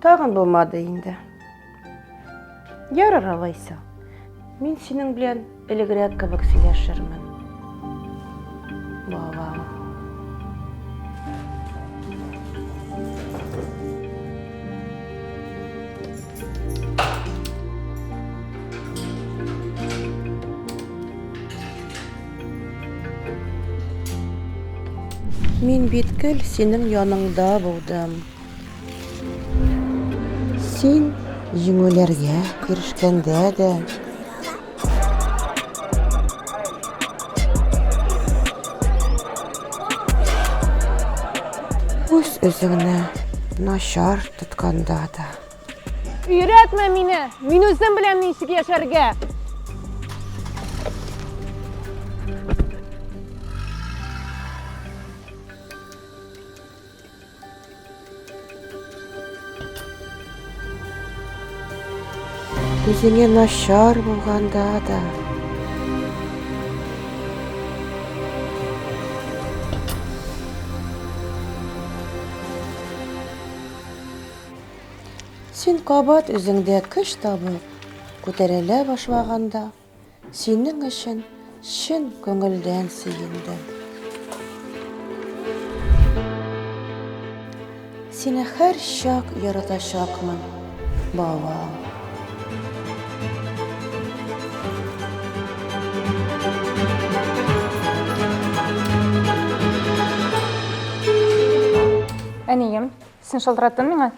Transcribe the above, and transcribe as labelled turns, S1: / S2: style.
S1: Тағын болмады инде. Ярар алайса. Мин синең белән элегрәк кебек сөйләшермен. Балам. Мин биткел синең яныңда булдым. Син җиңүләргә ирешкәндә дә үз үзеңне начар тотканда да.
S2: Өйрәтмә мине! Мин үзем беләм ничек яшәргә!
S1: Үзеңә начар булганда да. Син кабат үзеңдә көч табып, күтәрелә башлаганда, синең өчен чын күңелдән сөендем. Сине һәр чак яратачакмын, балам.
S2: Әнием, син шалтыраттың миңа?